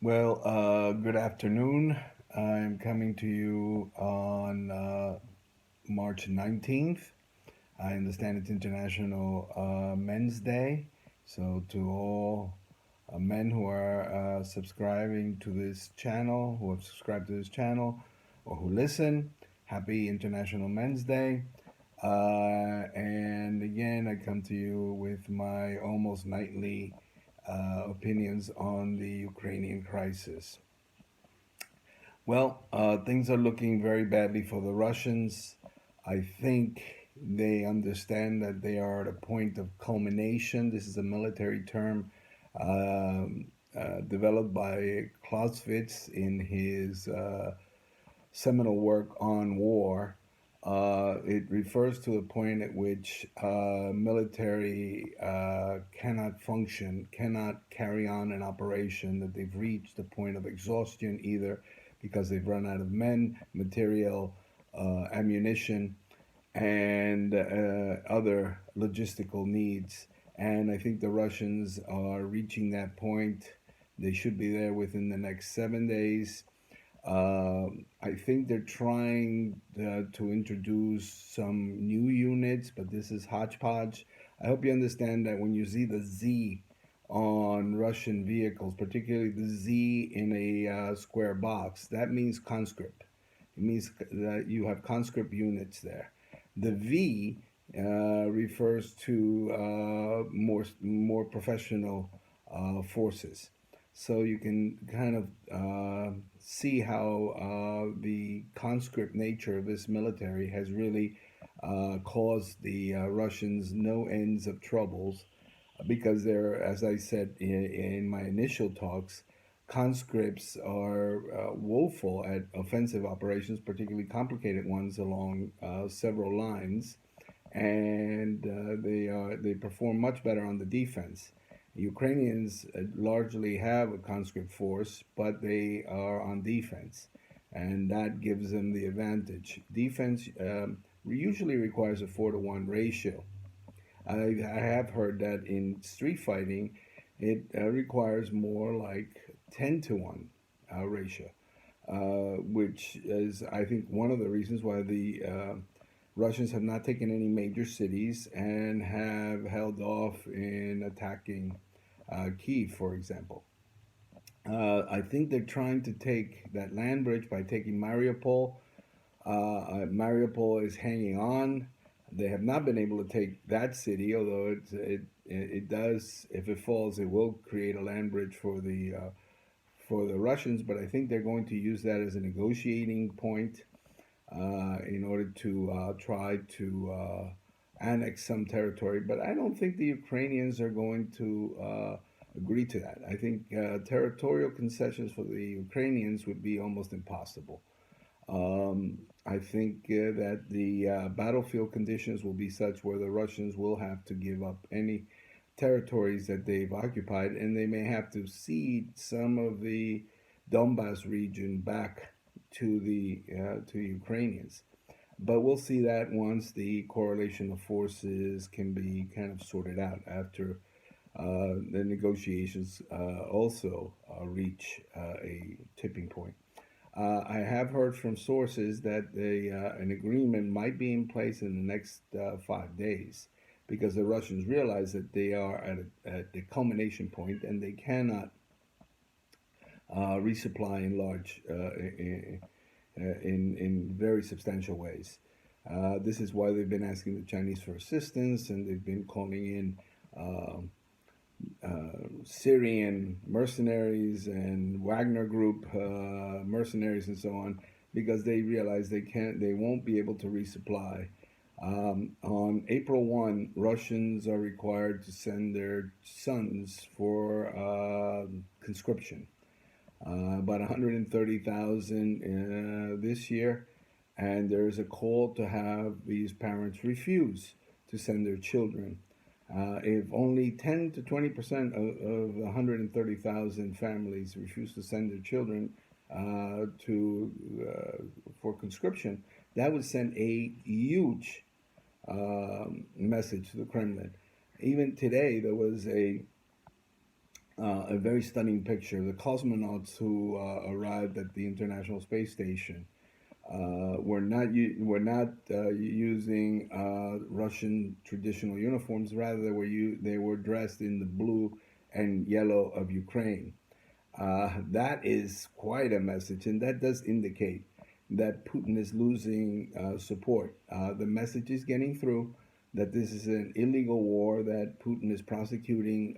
Good afternoon. I'm coming to you on March 19th. I understand it's International Men's Day. So, to all men who are subscribing to this channel, who have subscribed to this channel, or who listen, happy International Men's Day. And again, I come to you with my almost nightly opinions on the Ukrainian crisis. Things are looking very badly for the Russians. I think they understand that they are at a point of culmination. This is a military term developed by Clausewitz in his seminal work on war. It refers to the point at which military cannot function, cannot carry on an operation, that they've reached the point of exhaustion, either because they've run out of men, material, ammunition, and other logistical needs. And I think the Russians are reaching that point. They should be there within the next 7 days. I think they're trying to introduce some new units, but this is hodgepodge. I hope you understand that when you see the Z on Russian vehicles, particularly the Z in a square box, that means conscript. It means that you have conscript units there. The V refers to more professional forces. So you can kind of see how the conscript nature of this military has really caused the Russians no ends of troubles because they're, as I said in my initial talks, conscripts are woeful at offensive operations, particularly complicated ones along several lines, and they perform much better on the defense. Ukrainians largely have a conscript force, but they are on defense, and that gives them the advantage. Defense usually requires a 4-to-1 ratio. I have heard that in street fighting, it requires more like 10-to-1 ratio, which is, I think, one of the reasons why the Russians have not taken any major cities and have held off in attacking Kiev, for example. I think they're trying to take that land bridge by taking Mariupol. Mariupol is hanging on. They have not been able to take that city, although it does. If it falls, it will create a land bridge for the Russians. But I think they're going to use that as a negotiating point in order to try to annex some territory. But I don't think the Ukrainians are going to agree to that. I think territorial concessions for the Ukrainians would be almost impossible. I think that the battlefield conditions will be such where the Russians will have to give up any territories that they've occupied, and they may have to cede some of the Donbass region back to Ukrainians. But we'll see that once the correlation of forces can be kind of sorted out after the negotiations also reach a tipping point. I have heard from sources that an agreement might be in place in the next 5 days because the Russians realize that they are at the culmination point and they cannot resupply in large, in very substantial ways. This is why they've been asking the Chinese for assistance, and they've been calling in Syrian mercenaries and Wagner Group mercenaries and so on, because they realize they won't be able to resupply. On April 1, Russians are required to send their sons for conscription. About 130,000 this year, and there's a call to have these parents refuse to send their children. If only 10 to 20% of 130,000 families refuse to send their children for conscription, that would send a huge message to the Kremlin. Even today, there was a a very stunning picture. The cosmonauts who arrived at the International Space Station were not using Russian traditional uniforms. Rather, they were dressed in the blue and yellow of Ukraine. That is quite a message, and that does indicate that Putin is losing support. The message is getting through that this is an illegal war, that Putin is prosecuting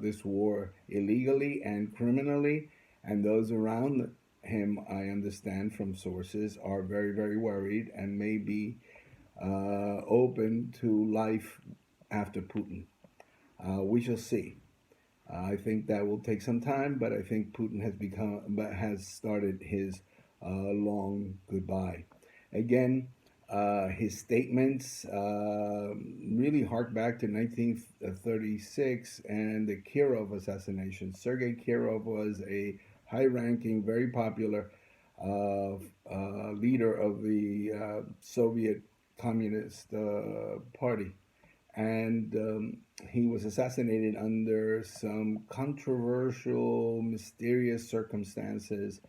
this war illegally and criminally, and those around him, I understand from sources, are very, very worried and may be open to life after Putin. We shall see. I think that will take some time, but I think Putin has started his long goodbye. Again, his statements really hark back to 1936 and the Kirov assassination. Sergei Kirov was a high-ranking, very popular leader of the Soviet Communist Party, and he was assassinated under some controversial, mysterious circumstances.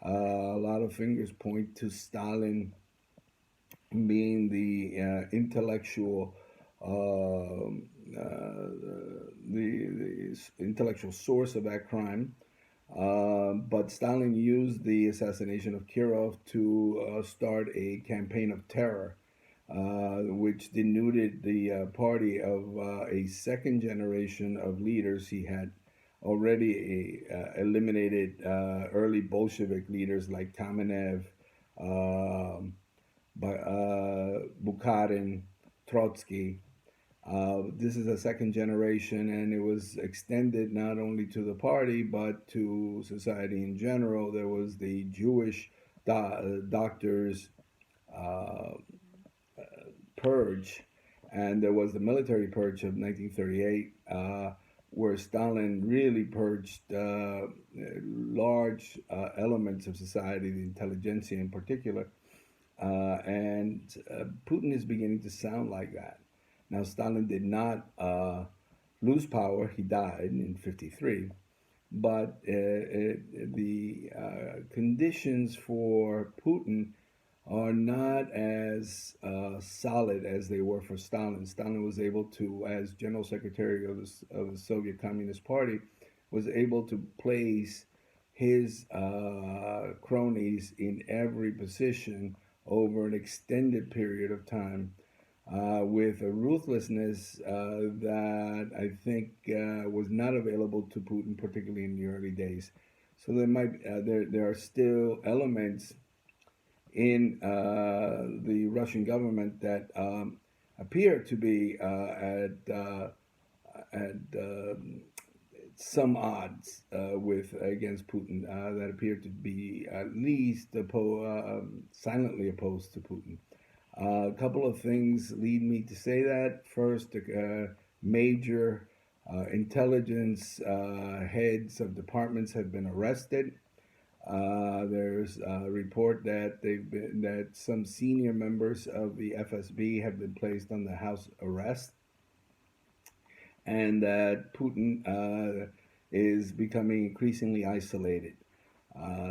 A lot of fingers point to Stalin being the intellectual, the intellectual source of that crime. But Stalin used the assassination of Kirov to start a campaign of terror, which denuded the party of a second generation of leaders. He had already eliminated early Bolshevik leaders like Kamenev, Bukharin, Trotsky. This is a second generation, and it was extended not only to the party but to society in general. There was the Jewish doctors uh, purge, and there was the military purge of 1938, where Stalin really purged large elements of society, the intelligentsia in particular, and Putin is beginning to sound like that. Now, Stalin did not lose power; he died in '53, but the conditions for Putin are not as solid as they were for Stalin. Stalin was able to, as General Secretary of the Soviet Communist Party, was able to place his cronies in every position over an extended period of time with a ruthlessness that I think was not available to Putin, particularly in the early days. So there are still elements in the Russian government that appear to be at some odds with against Putin, that appear to be at least silently opposed to Putin. A couple of things lead me to say that. First, major intelligence heads of departments have been arrested. There's a report that that some senior members of the FSB have been placed on the house arrest, and that Putin is becoming increasingly isolated.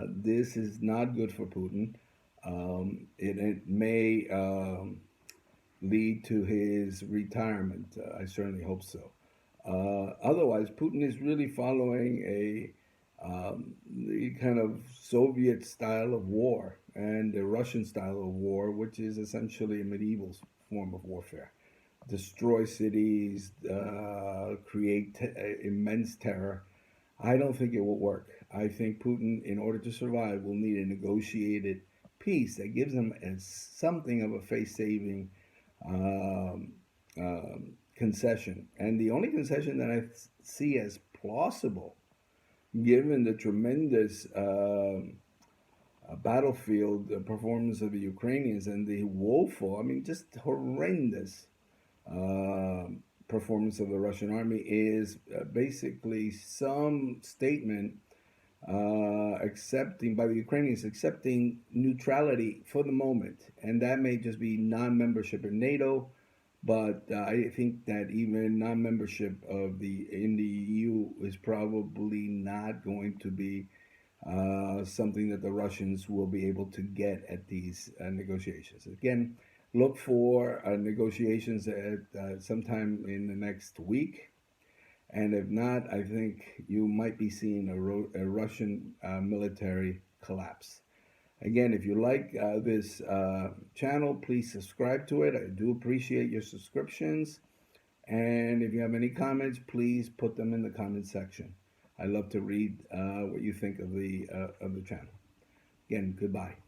This is not good for Putin. It may lead to his retirement. I certainly hope so. Otherwise, Putin is really following the kind of Soviet style of war and the Russian style of war, which is essentially a medieval form of warfare. Destroy cities, create immense terror. I don't think it will work. I think Putin, in order to survive, will need a negotiated peace that gives him something of a face-saving um, concession. And the only concession that I see as plausible, given the tremendous battlefield performance of the Ukrainians and the woeful, I mean, just horrendous uh, performance of the Russian army, is basically some statement accepting by the Ukrainians, accepting neutrality for the moment, and that may just be non-membership in NATO, But I think that even non-membership of the in the EU is probably not going to be something that the Russians will be able to get at these negotiations. Again, look for negotiations at sometime in the next week. And if not, I think you might be seeing a Russian military collapse. Again, if you like this channel, please subscribe to it. I do appreciate your subscriptions. And if you have any comments, please put them in the comment section. I love to read what you think of the channel. Again, goodbye.